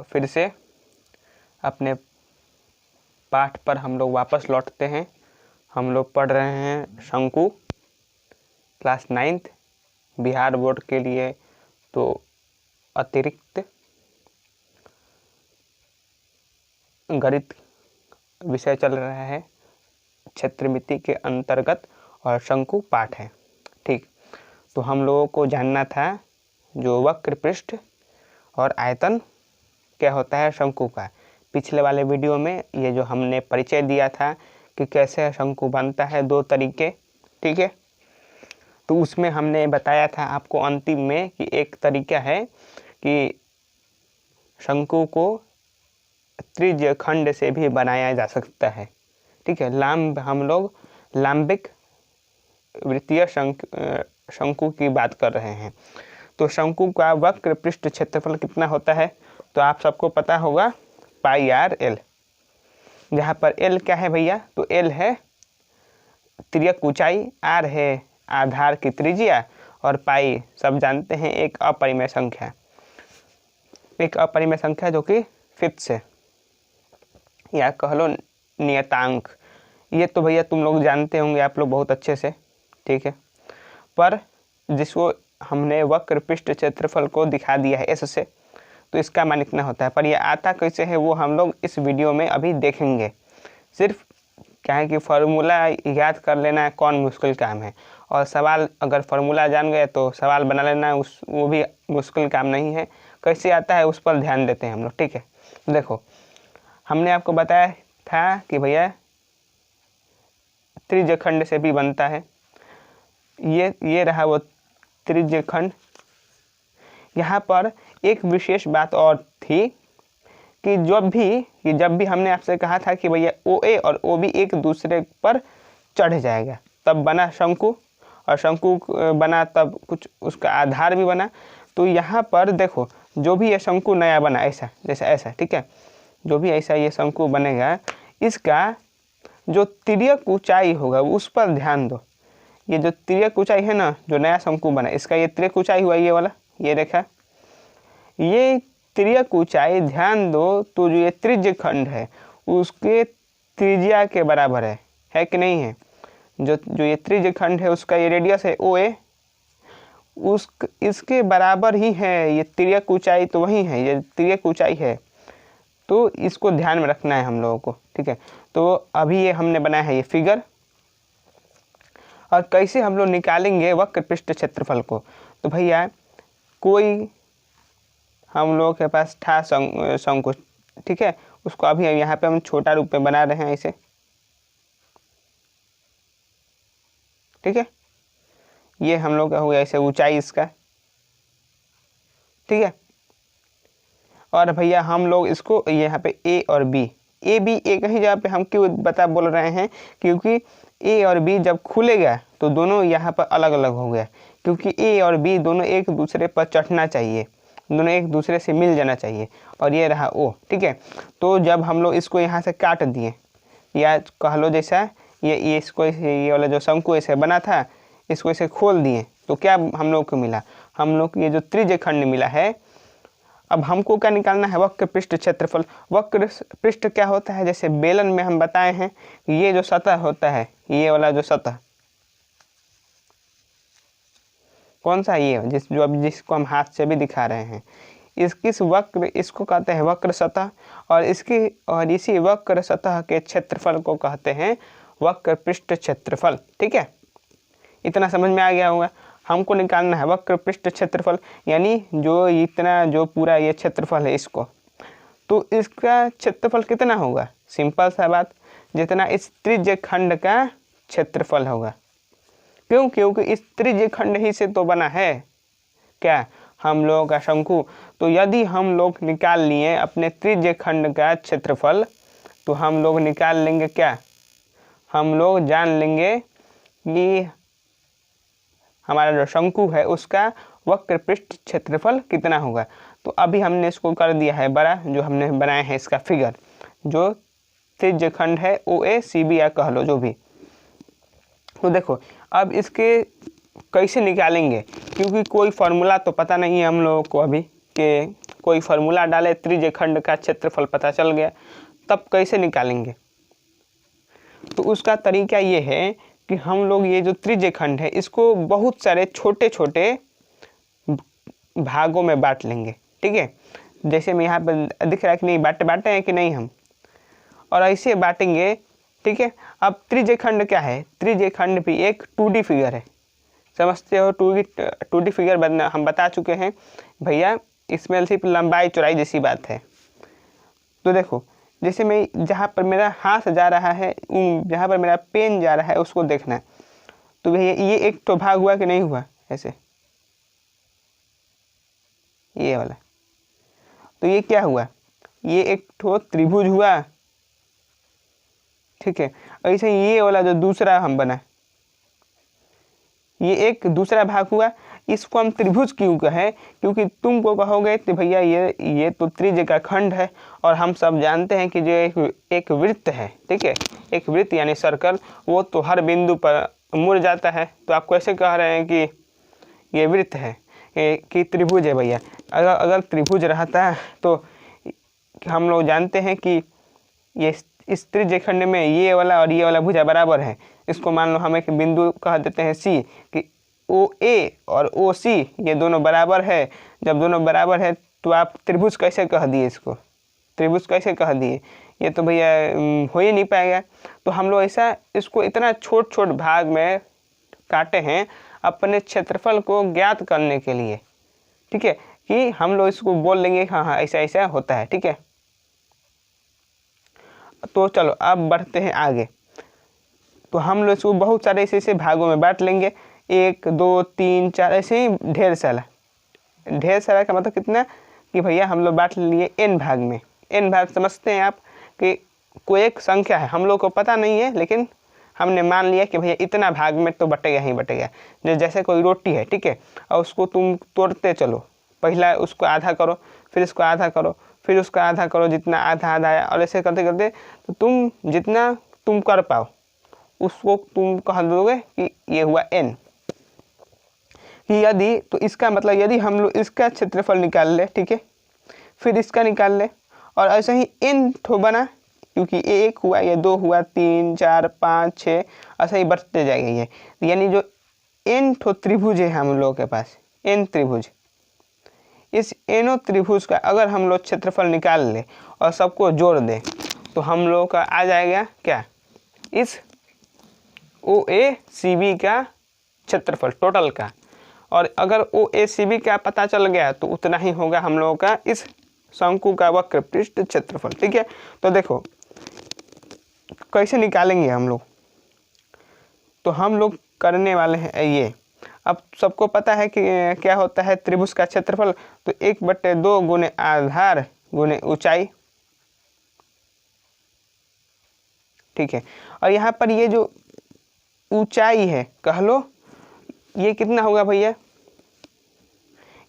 फिर से अपने पाठ पर हम लोग वापस लौटते हैं। हम लोग पढ़ रहे हैं शंकु क्लास 9th बिहार बोर्ड के लिए। तो अतिरिक्त गणित विषय चल रहा है, क्षेत्रमिति के अंतर्गत, और शंकु पाठ है। ठीक, तो हम लोगों को जानना था जो वक्र पृष्ठ और आयतन क्या होता है शंकु का। पिछले वाले वीडियो में ये जो हमने परिचय दिया था कि कैसे शंकु बनता है, 2 तरीके। ठीक है, तो उसमें हमने बताया था आपको अंतिम में कि एक तरीका है कि शंकु को त्रिज्य खंड से भी बनाया जा सकता है। ठीक है, हम लोग लांबिक वृत्तीय शंकु की बात कर रहे हैं। तो शंकु का वक्र पृष्ठ क्षेत्रफल कितना होता है, तो आप सबको पता होगा πr/l। जहाँ पर l क्या है भैया, तो l है तिर्यक ऊंचाई, r है आधार की त्रिज्या, और पाई सब जानते हैं एक अपरिमेय संख्या, एक अपरिमेय संख्या जो कि फिफ्थ है या कह लो नियतांक। ये तो भैया तुम लोग जानते होंगे, आप लोग बहुत अच्छे से। ठीक है, पर जिसको हमने वक्र पृष्ठ क्षेत्रफल को दिखा दिया है s से, तो इसका मान इतना होता है। पर ये आता कैसे है वो हम लोग इस वीडियो में अभी देखेंगे। सिर्फ क्या है कि फार्मूला याद कर लेना है कौन मुश्किल काम है, और सवाल अगर फार्मूला जान गए तो सवाल बना लेना वो भी मुश्किल काम नहीं है। कैसे आता है उस पर ध्यान देते हैं हम लोग। ठीक है, देखो हमने आपको बताया था कि भैया त्रिज्य खंड से भी बनता है। ये रहा वो त्रिज्य खंड। यहाँ पर एक विशेष बात और थी कि जब भी हमने आपसे कहा था कि भैया OA और OB एक दूसरे पर चढ़ जाएगा तब बना शंकु, और शंकु बना तब कुछ उसका आधार भी बना। तो यहाँ पर देखो जो भी ये शंकु नया बना ऐसा, जैसा ऐसा, ठीक है, जो भी ऐसा ये शंकु बनेगा, इसका जो तिर्यक ऊंचाई होगा उस पर ध्यान दो। ये जो तिर्यक ऊंचाई है ना, जो नया शंकु बना, इसका ये तिर्यक ऊंचाई हुआ ये वाला, ये रेखा, ये तिर्यक ऊंचाई ध्यान दो। तो जो ये त्रिज्य खंड है उसके त्रिज्या के बराबर है कि नहीं है। जो ये त्रिज्य खंड है उसका ये रेडियस है OA, इसके बराबर ही है ये तिर्यक ऊंचाई, तो वही है ये तिर्यक ऊंचाई है। तो इसको ध्यान में रखना है हम लोगों को। ठीक है, तो अभी ये हमने बनाया है ये फिगर, और कैसे हम लोग निकालेंगे वक्र पृष्ठ क्षेत्रफल को। तो भैया कोई हम लोग के पास था शंकु, ठीक है, उसको अभी यहाँ पे हम छोटा रूप में बना रहे हैं ऐसे। ठीक है, ये हम लोग का हो गया ऐसे ऊंचाई इसका। ठीक है, और भैया हम लोग इसको यहाँ पे A और B एक ही जगह पे हम क्यों बोल रहे हैं, क्योंकि A और B जब खुलेगा तो दोनों यहाँ पर अलग अलग हो गया, क्योंकि A और B दोनों एक दूसरे पर चढ़ना चाहिए, दोनों एक दूसरे से मिल जाना चाहिए, और ये रहा O। ठीक है, तो जब हम लोग इसको यहाँ से काट दिए, या कह लो जैसा ये इसको ये वाला जो शंकु ऐसे बना था इसको ऐसे खोल दिए, तो क्या हम लोग को मिला, हम लोग को ये जो त्रिज्य खंड मिला है। अब हमको क्या निकालना है, वक्र पृष्ठ क्षेत्रफल। वक्र पृष्ठ क्या होता है, जैसे बेलन में हम बताए हैं ये जो सतह होता है, ये वाला जो सतह कौन सा, ये जिसको हम हाथ से भी दिखा रहे हैं, इसको कहते हैं वक्र सतह, और इसी वक्र सतह के क्षेत्रफल को कहते हैं वक्र पृष्ठ क्षेत्रफल। ठीक है, इतना समझ में आ गया होगा। हमको निकालना है वक्र पृष्ठ क्षेत्रफल, यानी जो पूरा ये क्षेत्रफल है इसको, तो इसका क्षेत्रफल कितना होगा, सिंपल सा बात, जितना इस त्रिज्य खंड का क्षेत्रफल होगा। क्यों, क्योंकि इस त्रिज्य खंड ही से तो बना है क्या हम लोगों का शंकु। तो यदि हम लोग निकाल लिए अपने त्रिज्य खंड का क्षेत्रफल, तो हम लोग निकाल लेंगे क्या, हम लोग जान लेंगे कि हमारा जो शंकु है उसका वक्र पृष्ठ क्षेत्रफल कितना होगा। तो अभी हमने इसको कर दिया है बड़ा, जो हमने बनाया है इसका फिगर, जो त्रिज्य खंड है OACB या कह लो जो भी। तो देखो अब इसके कैसे निकालेंगे, क्योंकि कोई फार्मूला तो पता नहीं है हम लोगों को अभी के कोई फार्मूला डाले, त्रिज्यखंड का क्षेत्रफल पता चल गया, तब कैसे निकालेंगे? तो उसका तरीका ये है कि हम लोग ये जो त्रिज्यखंड है इसको बहुत सारे छोटे छोटे भागों में बांट लेंगे। ठीक है, जैसे मैं यहाँ पर दिख रहा है कि नहीं, बांटे हैं कि नहीं हम, और ऐसे बांटेंगे। ठीक है, अब त्रिज्यखंड क्या है? त्रिज्यखंड भी एक 2D फिगर है, समझते हो? 2D फिगर हम बता चुके हैं भैया, इसमें सिर्फ लंबाई चौड़ाई जैसी बात है। तो देखो, जैसे मैं जहाँ पर मेरा हाथ जा रहा है, जहाँ पर मेरा पेन जा रहा है उसको देखना है। तो भैया ये एक तो भाग हुआ कि नहीं हुआ? ऐसे ये वाला, तो ये क्या हुआ? ये एक तो त्रिभुज हुआ। ठीक है, ऐसे ये वाला जो दूसरा हम बना, ये एक दूसरा भाग हुआ। इसको हम त्रिभुज क्यों कहें? क्योंकि तुमको कहोगे कि भैया ये तो त्रिज्य का खंड है, और हम सब जानते हैं कि जो एक वृत्त है, ठीक है, एक वृत्त यानी सर्कल, वो तो हर बिंदु पर मुड़ जाता है। तो आप कैसे कह रहे हैं कि ये वृत्त है, कि त्रिभुज है? भैया अगर त्रिभुज रहता है तो हम लोग जानते हैं कि ये इस त्रिज्यखंड में ये वाला और ये वाला भुजा बराबर है। इसको मान लो हम एक बिंदु कह देते हैं सी, कि OA और OC ये दोनों बराबर है। जब दोनों बराबर है तो आप त्रिभुज कैसे कह दिए? इसको त्रिभुज कैसे कह दिए? ये तो भैया हो ही नहीं पाएगा। तो हम लोग ऐसा इसको इतना छोट छोट भाग में काटे हैं अपने क्षेत्रफल को ज्ञात करने के लिए। ठीक है, कि हम लोग इसको बोल लेंगे हाँ हाँ ऐसा ऐसा होता है। ठीक है, तो चलो अब बढ़ते हैं आगे। तो हम लोग इसको बहुत सारे ऐसे भागों में बांट लेंगे, 1 2 3 4 ऐसे ही ढेर सारा। ढेर सारा का मतलब कितना? कि भैया हम लोग बांट लिए n भाग में। n भाग समझते हैं आप कि कोई एक संख्या है, हम लोग को पता नहीं है, लेकिन हमने मान लिया कि भैया इतना भाग में तो बटेगा ही बटेगा। जैसे कोई रोटी है, ठीक है, और उसको तुम तोड़ते चलो, पहला उसको आधा करो, फिर इसको आधा करो, फिर उसका आधा करो, जितना आधा आधा आया, और ऐसे करते करते तो तुम जितना तुम कर पाओ उसको तुम कह दोगे कि ये हुआ n। कि यदि, तो इसका मतलब यदि हम लोग इसका क्षेत्रफल निकाल ले, ठीक है, फिर इसका निकाल ले, और ऐसे ही n ठो बना, क्योंकि ये 1 हुआ, ये 2 हुआ, 3 4 5 6 ऐसे ही बढ़ते जाएगा ये। यानी जो n ठो त्रिभुज है हम लोग के पास, n त्रिभुज, इस एनो त्रिभुज का अगर हम लोग क्षेत्रफल निकाल ले और सबको जोड़ दें तो हम लोग का आ जाएगा क्या? इस OACB का क्षेत्रफल टोटल का। और अगर OACB का पता चल गया तो उतना ही होगा हम लोगों का इस शंकु का वक्र पृष्ठ क्षेत्रफल। ठीक है, तो देखो कैसे निकालेंगे हम लोग। तो हम लोग करने वाले हैं ये। अब सबको पता है कि क्या होता है त्रिभुज का क्षेत्रफल, तो 1/2 गुने आधार गुने ऊंचाई। ठीक है, और यहाँ पर ये जो ऊंचाई है कह लो, ये कितना होगा भैया?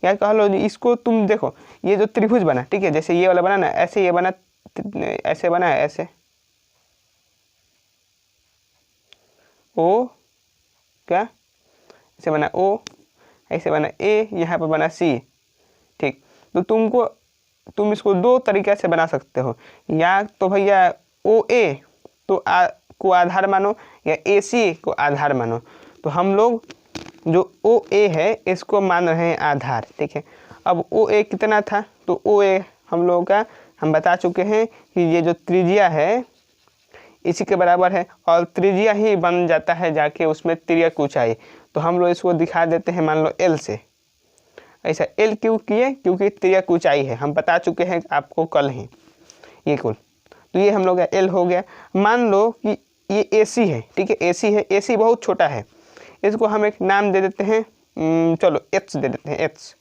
या कह लो इसको तुम देखो, ये जो त्रिभुज बना, ठीक है, जैसे ये वाला बना ना, ऐसे ये बना, ऐसे बना है, ऐसे O क्या, ऐसे बना O, ऐसे बना A, यहाँ पर बना C। ठीक, तो तुम इसको 2 तरीके से बना सकते हो, या तो भैया OA तो को आधार मानो, या AC को आधार मानो। तो हम लोग जो OA है इसको मान रहे हैं आधार। ठीक है, अब OA कितना था? तो OA हम लोगों का हम बता चुके हैं कि ये जो त्रिज्या है इसी के बराबर है, और त्रिज्या ही बन जाता है जाके उसमें तिर्यक ऊंचाई। तो हम लोग इसको दिखा देते हैं मान लो L से। ऐसा L क्यों किए? क्योंकि तिर्यक ऊंचाई है, हम बता चुके हैं आपको कल ही ये कुल। तो ये हम लोग का L हो गया। मान लो कि ये AC है, ठीक है, AC है, AC बहुत छोटा है, इसको हम एक नाम दे देते हैं, चलो H दे देते हैं, H।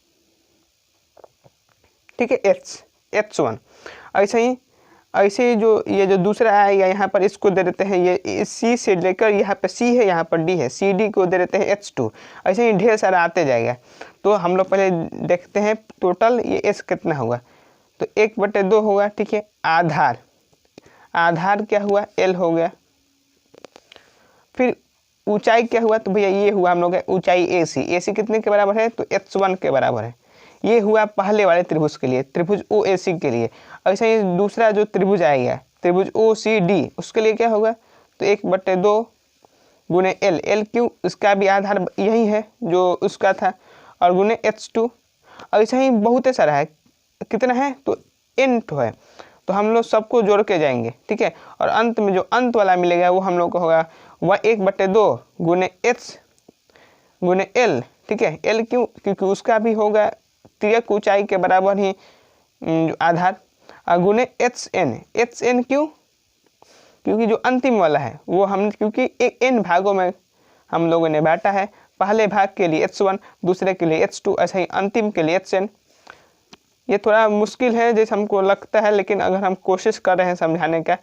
ठीक है, H1। ऐसे ही जो ये जो दूसरा आएगा यहाँ पर इसको दे देते हैं, ये C से लेकर यहाँ पर C है, यहाँ पर D है, CD को दे देते हैं H2। ऐसे ही ढेर सारा आते जाएगा। तो हम लोग पहले देखते हैं टोटल ये S कितना हुआ। तो 1/2 होगा। ठीक है, आधार क्या हुआ? L हो गया। फिर ऊंचाई क्या हुआ? तो भैया ये हुआ हम लोग का ऊंचाई AC। AC कितने के बराबर है? तो H1 के बराबर है। ये हुआ पहले वाले त्रिभुज के लिए, त्रिभुज ओ ए सी के लिए। ऐसे ही दूसरा जो त्रिभुज आएगा त्रिभुज ओ सी डी, उसके लिए क्या होगा, तो 1/2 गुने एल, एल क्यों, इसका भी आधार यही है जो उसका था, और गुने H2। ऐसा ही बहुत सारा है, कितना है, तो n तो है। तो हम लोग सबको जोड़ के जाएंगे, ठीक है। और अंत में जो अंत वाला मिलेगा वो हम लोग को होगा वह 1/2 गुने H गुने L, ठीक है। L क्यों, क्योंकि उसका भी होगा तिर्यक ऊंचाई के बराबर ही आधार, गुने HN क्यों, क्योंकि जो अंतिम वाला है वो हम, क्योंकि एक n भागों में हम लोगों ने बांटा है, पहले भाग के लिए H1, दूसरे के लिए H2, ऐसा ही अंतिम के लिए HN। ये थोड़ा मुश्किल है जैसे हमको लगता है, लेकिन अगर हम कोशिश कर रहे हैं समझाने का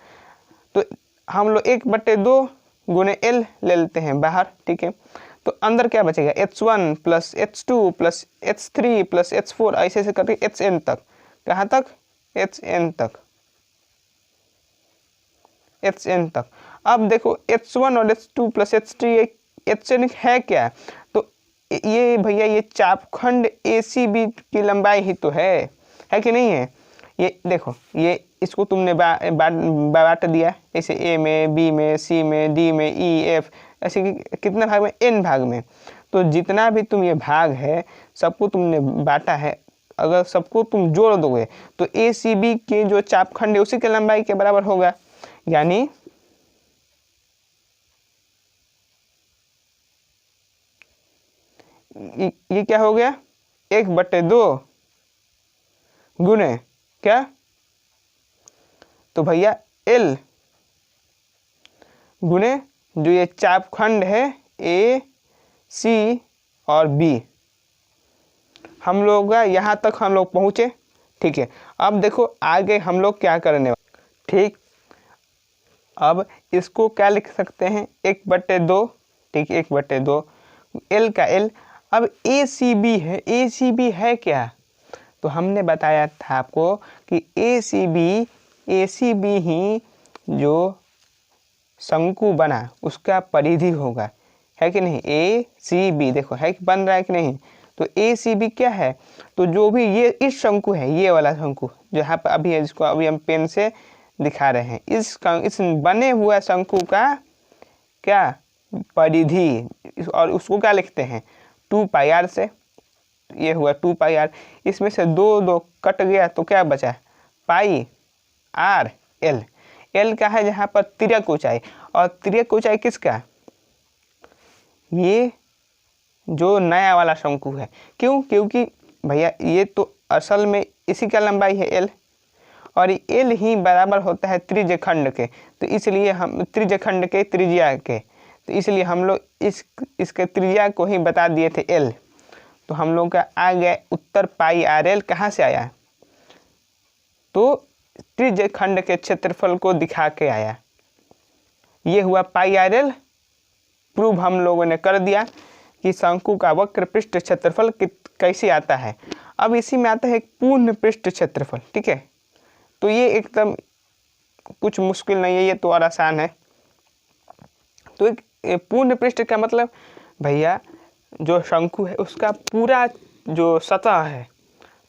तो हम लोग 1/2 गुने L ले लेते हैं बाहर, ठीक है। तो अंदर क्या बचेगा, H1 plus H2 plus H3 plus H4, ऐसे से करके HN तक। कहाँ तक, HN तक, HN तक। अब देखो H1 और H2 प्लस H3 HN है क्या, तो ये भैया ये चापखंड ACB की लंबाई ही तो है कि नहीं है। ये देखो, ये इसको तुमने बांट दिया ऐसे A में, B में, C में, D में, E F, ऐसे कितना भाग में, N भाग में। तो जितना भी तुम ये भाग है सबको तुमने बांटा है, अगर सबको तुम जोड़ दोगे तो ACB के जो चापखंड है उसी के लंबाई के बराबर होगा। यानी ये क्या हो गया, 1/2 गुने क्या, तो भैया L गुने जो ये चापखंड है A, C और B। हम लोग यहाँ तक हम लोग पहुँचे, ठीक है। अब देखो आगे हम लोग क्या करने वाले, ठीक। अब इसको क्या लिख सकते हैं, 1/2, ठीक, 1/2 L का L। अब ACB है, ACB है क्या, तो हमने बताया था आपको कि ACB ही जो शंकु बना उसका परिधि होगा, है कि नहीं। ACB देखो है कि बन रहा है कि नहीं, तो ACB क्या है, तो जो भी ये इस शंकु है, ये वाला शंकु जो यहाँ पर अभी है, जिसको अभी हम पेन से दिखा रहे हैं, इस बने हुआ शंकु का क्या परिधि, और उसको क्या लिखते हैं 2πr से। ये हुआ 2πr, इसमें से 2 कट गया तो क्या बचा, πr L। L का है जहाँ पर तिर्यक ऊंचाई, और तिर्यक ऊंचाई किसका, ये जो नया वाला शंकु है। क्यों, क्योंकि भैया ये तो असल में इसी का लंबाई है L, और L ही बराबर होता है त्रिज्यखंड के, तो इसलिए हम त्रिज्यखंड के त्रिज्या के, तो इसलिए हम लोग इसके त्रिज्या को ही बता दिए थे L। तो हम लोग का आ गया उत्तर πrl। कहाँ से आया, तो त्रिज्यखंड के क्षेत्रफल को दिखा के आया। ये हुआ πrl, प्रूव हम लोगों ने कर दिया कि शंकु का वक्र पृष्ठ क्षेत्रफल कैसे आता है। अब इसी में आता है एक पूर्ण पृष्ठ क्षेत्रफल, ठीक है। तो ये एकदम कुछ मुश्किल नहीं है, ये तो और आसान है। तो एक पूर्ण पृष्ठ का मतलब भैया जो शंकु है उसका पूरा जो सतह है,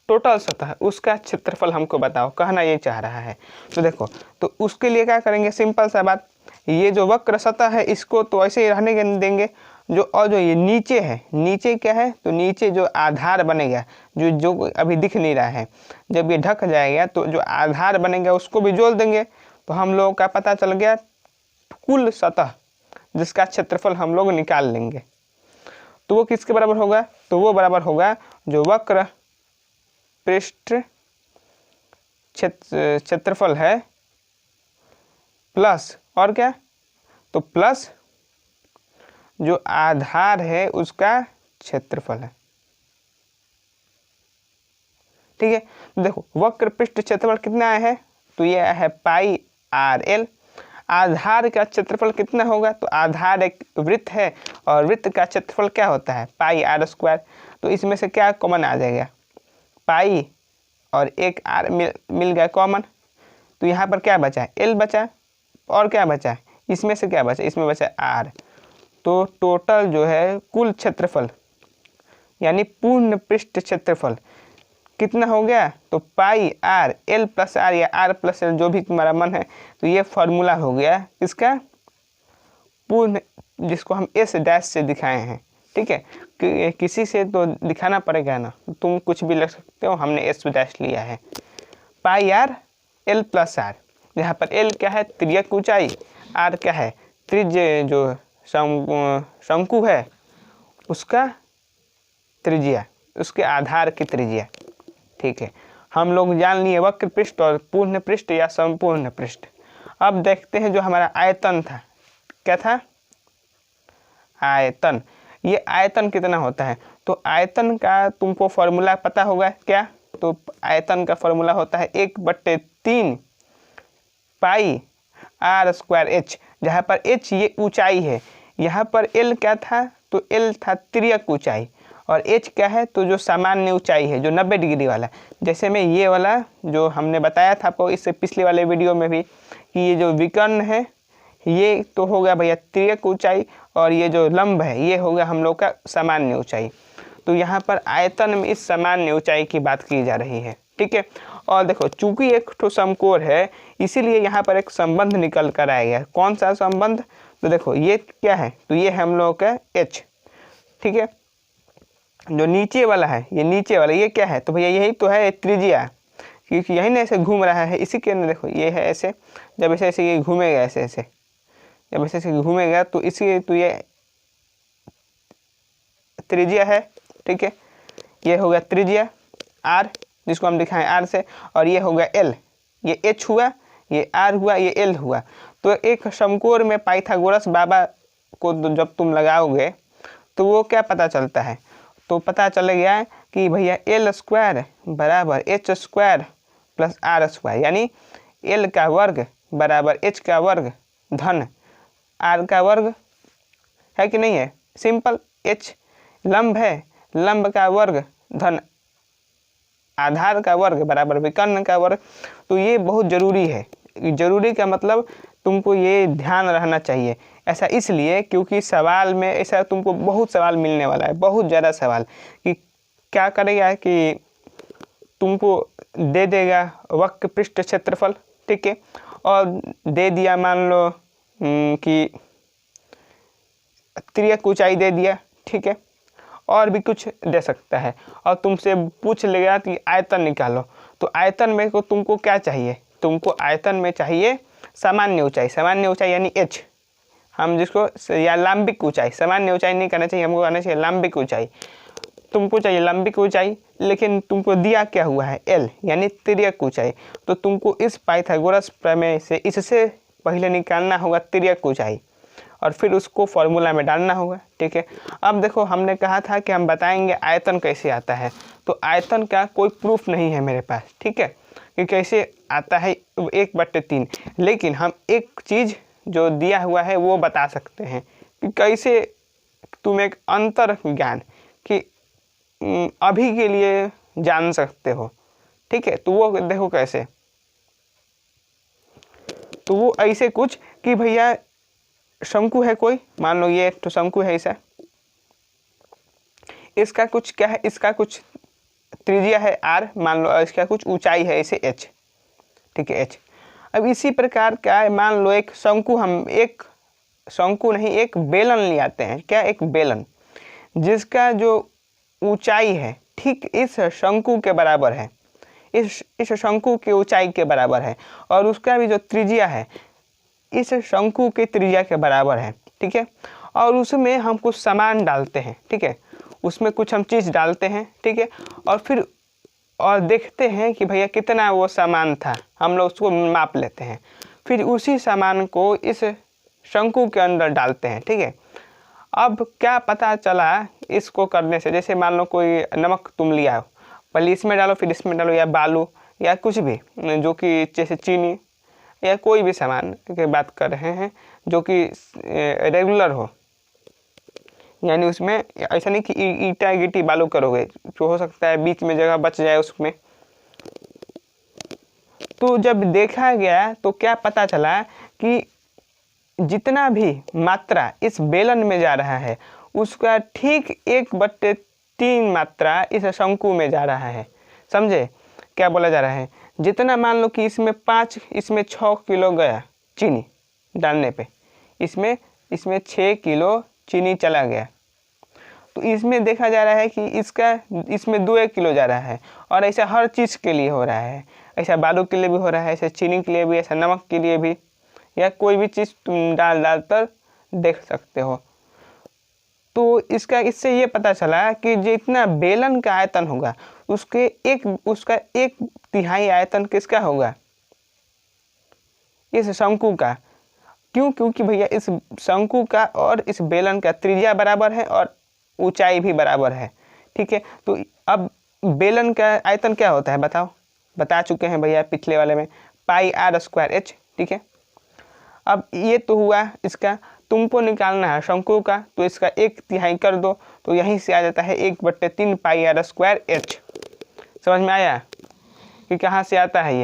टोटल सतह, उसका क्षेत्रफल हमको बताओ, कहना ये चाह रहा है। तो देखो, तो उसके लिए क्या करेंगे, सिंपल सा बात, ये जो वक्र सतह है इसको तो ऐसे ही रहने देंगे, जो और जो ये नीचे है, नीचे क्या है, तो नीचे जो आधार बनेगा, जो अभी दिख नहीं रहा है, जब ये ढक जाएगा तो जो आधार बनेगा उसको भी जोड़ देंगे। तो हम लोगों का पता चल गया कुल सतह, जिसका क्षेत्रफल हम लोग निकाल लेंगे। तो वो किसके बराबर होगा, तो वो बराबर होगा जो वक्र पृष्ठ क्षेत्रफल है प्लस, और क्या, तो प्लस जो आधार है उसका क्षेत्रफल है, ठीक है। तो देखो वक्र पृष्ठ क्षेत्रफल कितना है, तो ये है πrl। आधार का क्षेत्रफल कितना होगा, तो आधार एक वृत्त है और वृत्त का क्षेत्रफल क्या होता है πr²। तो इसमें से क्या कॉमन आ जाएगा, पाई और एक r मिल गया कॉमन। तो यहाँ पर क्या बचा है, l बचा, और क्या बचा है, इसमें से क्या बचा, इसमें बचा r। तो टोटल जो है कुल क्षेत्रफल यानी पूर्ण पृष्ठ क्षेत्रफल कितना हो गया, तो पाई आर एल प्लस आर या आर प्लस एल, जो भी तुम्हारा मन है। तो ये फॉर्मूला हो गया इसका पूर्ण, जिसको हम एस डैश से दिखाए हैं। ठीक है, किसी से तो दिखाना पड़ेगा ना, तुम कुछ भी लग सकते हो, हमने एस डैश लिया है। पाई आर एल प्लस आर, यहाँ पर एल क्या है, त्रिज्यक ऊंचाई, आर क्या है, त्रिज्य जो शंकु है उसका त्रिज्या, उसके आधार की त्रिज्या। ठीक है, हम लोग जान लिए वक्र पृष्ठ और पूर्ण पृष्ठ या संपूर्ण पृष्ठ। अब देखते हैं जो हमारा आयतन था, क्या था, आयतन। ये आयतन कितना होता है, तो आयतन का तुमको फॉर्मूला पता होगा क्या, तो आयतन का फॉर्मूला होता है 1/3 पाई आर स्क्वायर एच, जहाँ पर एच ये ऊंचाई है, यहाँ पर एल क्या था, तो एल था तिर्यक ऊंचाई, और एच क्या है, तो जो सामान्य ऊंचाई है, जो 90 डिग्री वाला। जैसे में ये वाला जो हमने बताया था आपको इससे पिछले वाले वीडियो में भी, कि ये जो विकर्ण है ये तो हो गया भैया तिर्यक ऊंचाई, और ये जो लंब है ये हो गया हम लोग का सामान्य ऊंचाई। तो यहाँ पर आयतन में इस सामान्य ऊंचाई की बात की जा रही है। ठीक है, और देखो चूंकि एक ठो समकोण है, इसीलिए यहाँ पर एक संबंध निकल कर आएगा। कौन सा संबंध, तो देखो ये क्या है, तो ये है हम लोग का एच। ठीक है, जो नीचे वाला है, ये नीचे वाला ये क्या है, तो भैया यही तो है त्रिज्या, क्योंकि यही ना ऐसे घूम रहा है, इसी के अंदर देखो ये है ऐसे, जब ऐसे ऐसे ये घूमेगा ऐसे ऐसे, जब ऐसे ऐसे घूमेगा तो इसी, तो ये त्रिज्या है। ठीक है, ये हो गया त्रिज्या आर, जिसको हम दिखाएं आर से, और ये हो गया एल, ये एच हुआ, ये आर हुआ, ये एल हुआ। तो एक समकोण में पाइथागोरस बाबा को जब तुम लगाओगे तो वो क्या पता चलता है, तो पता चल गया कि भैया एल स्क्वायर बराबर H square plus R square, यानी एल का वर्ग बराबर एच का वर्ग धन आर का वर्ग, है कि नहीं है। सिंपल, एच लंब है, लंब का वर्ग धन आधार का वर्ग बराबर विकर्ण का वर्ग। तो ये बहुत ज़रूरी है। जरूरी का मतलब तुमको ये ध्यान रहना चाहिए। ऐसा इसलिए क्योंकि सवाल में ऐसा तुमको बहुत सवाल मिलने वाला है, बहुत ज़्यादा सवाल, कि क्या करेगा कि तुमको दे देगा वक्र पृष्ठ क्षेत्रफल, ठीक है, और दे दिया मान लो कि तिर्यक ऊंचाई दे दिया, ठीक है, और भी कुछ दे सकता है, और तुमसे पूछ लेगा कि आयतन निकालो। तो आयतन में को तुमको क्या चाहिए, तुमको आयतन में चाहिए सामान्य ऊंचाई, सामान्य ऊंचाई यानी एच, हम जिसको, या लंबिक ऊंचाई, सामान्य ऊंचाई नहीं करना चाहिए, हमको करना चाहिए लंबिक ऊंचाई। तुमको चाहिए लंबिक ऊंचाई, लेकिन तुमको दिया क्या हुआ है, एल यानी तिर्यक ऊंचाई। तो तुमको इस पाइथागोरस प्रमेय से इससे पहले निकालना होगा तिर्यक ऊंचाई, और फिर उसको फॉर्मूला में डालना होगा। ठीक है, अब देखो हमने कहा था कि हम बताएंगे आयतन कैसे आता है, तो आयतन का कोई प्रूफ नहीं है मेरे पास, ठीक है, कि कैसे आता है 1/3, लेकिन हम एक चीज़ जो दिया हुआ है वो बता सकते हैं कि कैसे तुम एक अंतर ज्ञान कि अभी के लिए जान सकते हो। ठीक है, तो वो देखो कैसे, तो वो ऐसे कुछ कि भैया शंकु है कोई, मान लो ये एक तो शंकु है ऐसा, इसका कुछ क्या है, इसका कुछ त्रिज्या है आर, मान लो इसका कुछ ऊंचाई है ऐसे एच, ठीक है एच। अब इसी प्रकार का मान लो एक शंकु, हम एक शंकु नहीं एक बेलन ले आते हैं, क्या, एक बेलन, जिसका जो ऊंचाई है ठीक इस शंकु के बराबर है, इस शंकु की ऊंचाई के बराबर है, और उसका भी जो त्रिज्या है इस शंकु की त्रिज्या के बराबर है। ठीक है, और उसमें हम कुछ सामान डालते हैं, ठीक है, उसमें कुछ हम चीज़ डालते हैं, ठीक है, और फिर और देखते हैं कि भैया कितना वो सामान था, हम लोग उसको माप लेते हैं, फिर उसी सामान को इस शंकु के अंदर डालते हैं। ठीक है, अब क्या पता चला इसको करने से, जैसे मान लो कोई नमक तुम लिया हो, पहले इसमें डालो फिर इसमें डालो, या बालू या कुछ भी जो कि जैसे चीनी या कोई भी सामान की बात कर रहे हैं जो कि रेगुलर हो, यानी उसमें ऐसा नहीं कि ईटा गिट्टी बालू करोगे, जो हो सकता है बीच में जगह बच जाए उसमें। तो जब देखा गया तो क्या पता चला कि जितना भी मात्रा इस बेलन में जा रहा है उसका ठीक 1/3 मात्रा इस शंकु में जा रहा है। समझे क्या बोला जा रहा है? जितना मान लो कि इसमें 5 इसमें 6 किलो गया चीनी डालने पे, इसमें 6 किलो चीनी चला गया, तो इसमें देखा जा रहा है कि इसमें 2 किलो जा रहा है। और ऐसा हर चीज़ के लिए हो रहा है, ऐसा बालू के लिए भी हो रहा है, ऐसा चीनी के लिए भी, ऐसा नमक के लिए भी, या कोई भी चीज़ तुम डाल कर देख सकते हो। तो इससे ये पता चला कि जितना बेलन का आयतन होगा उसका 1/3 आयतन किसका होगा? इस शंकु का। क्यों? क्योंकि भैया इस शंकु का और इस बेलन का त्रिज्या बराबर है और ऊंचाई भी बराबर है। ठीक है, तो अब बेलन का आयतन क्या होता है बताओ? बता चुके हैं भैया पिछले वाले में, πr²h। ठीक है, अब ये तो हुआ इसका, तुमको निकालना है शंकु का, तो इसका 1/3 कर दो, तो यहीं से आ जाता है 1/3 πr²h। समझ में आया कि कहाँ से आता है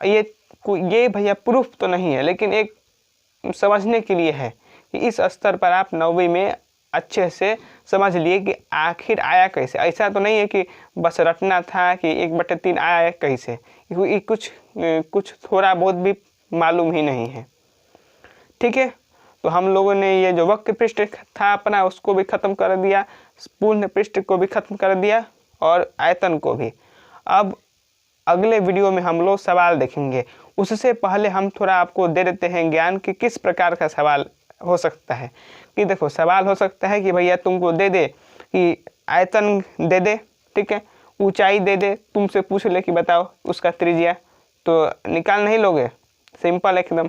ये भैया प्रूफ तो नहीं है, लेकिन एक समझने के लिए है कि इस स्तर पर आप 9वीं में अच्छे से समझ लिए कि आखिर आया कैसे। ऐसा तो नहीं है कि बस रटना था कि 1/3 आया कैसे, क्योंकि कुछ थोड़ा बहुत भी मालूम ही नहीं है। ठीक है, तो हम लोगों ने ये जो वक्र पृष्ठ था अपना उसको भी ख़त्म कर दिया, पूर्ण पृष्ठ को भी ख़त्म कर दिया और आयतन को भी। अब अगले वीडियो में हम लोग सवाल देखेंगे। उससे पहले हम थोड़ा आपको दे देते हैं ज्ञान कि किस प्रकार का सवाल हो सकता है। कि देखो, सवाल हो सकता है कि भैया तुमको दे दे कि आयतन दे दे, ठीक है, ऊंचाई दे दे, तुमसे पूछ ले कि बताओ उसका त्रिज्या, तो निकाल नहीं लोगे? सिंपल एकदम,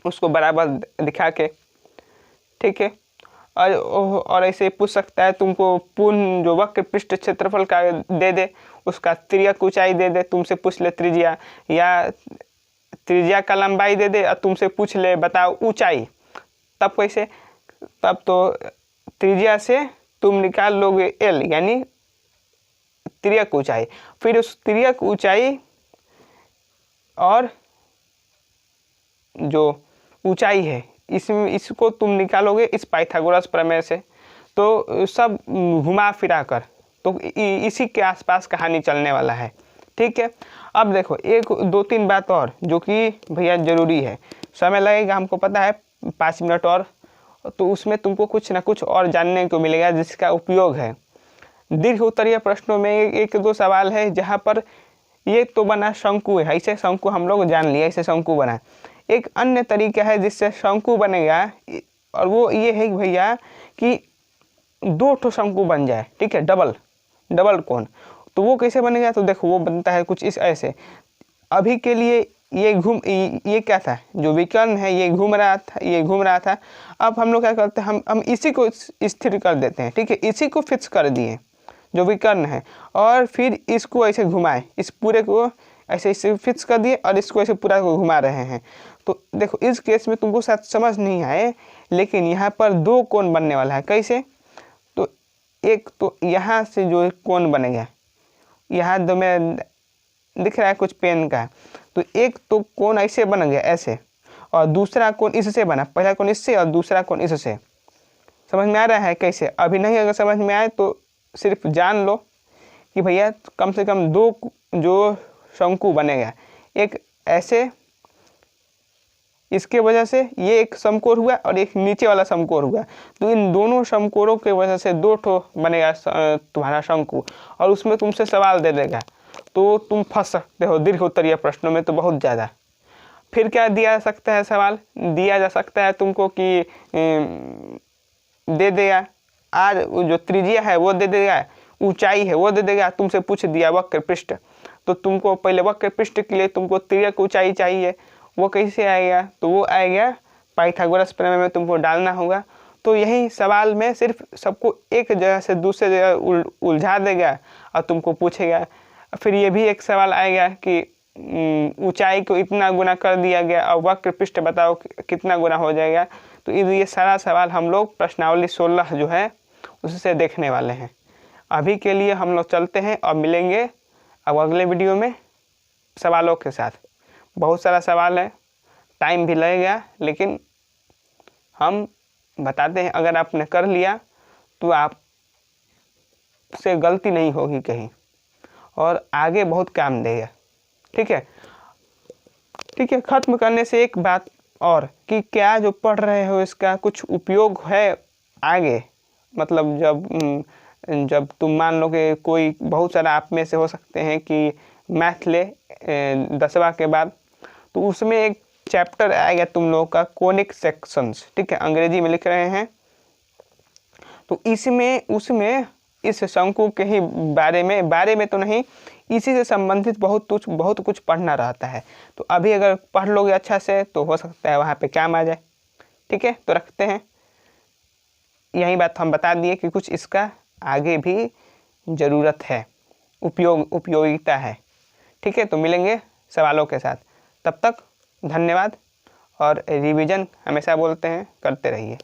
उसको बराबर दिखा के। ठीक है, और ऐसे पूछ सकता है तुमको पूर्ण जो वक्र पृष्ठ क्षेत्रफल का दे दे, उसका तिर्यक ऊंचाई दे दे, तुमसे पूछ ले त्रिज्या, या त्रिज्या का लंबाई दे दे और तुमसे पूछ ले बताओ ऊंचाई। तब कैसे? तब तो त्रिज्या से तुम निकाल लोगे L यानी तिर्यक ऊंचाई, फिर उस तिर्यक ऊंचाई और जो ऊंचाई है इसको तुम निकालोगे इस पाइथागोरस प्रमेय से। तो सब घुमा फिरा कर तो इसी के आसपास कहानी चलने वाला है। ठीक है, अब देखो 1-2-3 बात और जो कि भैया ज़रूरी है, समय लगेगा हमको पता है 5 मिनट और, तो उसमें तुमको कुछ ना कुछ और जानने को मिलेगा जिसका उपयोग है। दीर्घ उत्तरीय प्रश्नों में 1-2 सवाल है जहाँ पर ये तो बना शंकु है, ऐसे शंकु हम लोग जान लिए, ऐसे शंकु बना। एक अन्य तरीका है जिससे शंकु बनेगा, और वो ये है कि भैया कि 2 शंकु बन जाए। ठीक है, डबल कोण। तो वो कैसे बनेगा? तो देखो वो बनता है कुछ इस ऐसे। अभी के लिए ये क्या था, जो विकर्ण है ये घूम रहा था। अब हम लोग क्या करते हैं, हम इसी को स्थिर कर देते हैं। ठीक है, इसी को फिक्स कर दिए जो विकर्ण है, और फिर इसको ऐसे घुमाए, इस पूरे को ऐसे फिक्स कर दिए और इसको ऐसे पूरा को घुमा रहे हैं। तो देखो इस केस में तुमको शायद समझ नहीं आए, लेकिन यहाँ पर 2 कोण बनने वाला है। कैसे? तो एक तो यहाँ से जो कोण बनेगा, यहाँ तो मैं दिख रहा है कुछ पेन का, तो एक तो कोण ऐसे बन गया ऐसे, और दूसरा कोण इससे बना, पहला कोण इससे और दूसरा कोण इससे। समझ में आ रहा है कैसे? अभी नहीं अगर समझ में आए तो सिर्फ जान लो कि भैया कम से कम 2 जो शंकु बनेगा, एक ऐसे, इसके वजह से ये एक समकोण हुआ और एक नीचे वाला समकोण हुआ, तो इन दोनों समकोणों के वजह से 2 ठो बनेगा तुम्हारा शंकु, और उसमें तुमसे सवाल दे देगा, तो तुम फंस सकते हो दीर्घ उत्तरीय प्रश्नों में तो बहुत ज़्यादा। फिर क्या दिया जा सकता है? सवाल दिया जा सकता है तुमको कि दे देगा आर, जो त्रिज्या है वो दे देगा, ऊंचाई है वो दे देगा, तुमसे पूछ दिया वक्र पृष्ठ, तो तुमको पहले वक्र पृष्ठ के लिए तुमको तिर्यक ऊंचाई चाहिए, वो कैसे आएगा? तो वो आएगा पाइथागोरस प्रमेय में तुमको डालना होगा। तो यही सवाल में सिर्फ सबको एक जगह से दूसरे जगह उलझा देगा और तुमको पूछेगा। फिर ये भी एक सवाल आएगा कि ऊंचाई को इतना गुना कर दिया गया और वक्र पृष्ठ बताओ कितना गुना हो जाएगा। तो ये सारा सवाल हम लोग प्रश्नावली 16 जो है उससे देखने वाले हैं। अभी के लिए हम लोग चलते हैं और मिलेंगे अब अगले वीडियो में सवालों के साथ। बहुत सारा सवाल है, टाइम भी लगेगा, लेकिन हम बताते हैं अगर आपने कर लिया तो आप से गलती नहीं होगी कहीं। और आगे बहुत काम देगा। ठीक है, ठीक है। ख़त्म करने से एक बात और कि क्या जो पढ़ रहे हो इसका कुछ उपयोग है आगे, मतलब जब तुम मान लो कि कोई बहुत सारा आप में से हो सकते हैं कि मैथ ले 10वां के बाद, तो उसमें एक चैप्टर आएगा तुम लोगों का कोनिक सेक्शंस। ठीक है, अंग्रेजी में लिख रहे हैं। तो उसमें इस शंकु के ही बारे में तो नहीं, इसी से संबंधित बहुत कुछ पढ़ना रहता है। तो अभी अगर पढ़ लोगे अच्छा से तो हो सकता है वहाँ पे काम आ जाए। ठीक है, तो रखते हैं। यही बात हम बता दिए कि कुछ इसका आगे भी ज़रूरत है, उपयोगिता है। ठीक है, तो मिलेंगे सवालों के साथ। तब तक धन्यवाद, और रिवीजन हमेशा बोलते हैं करते रहिए।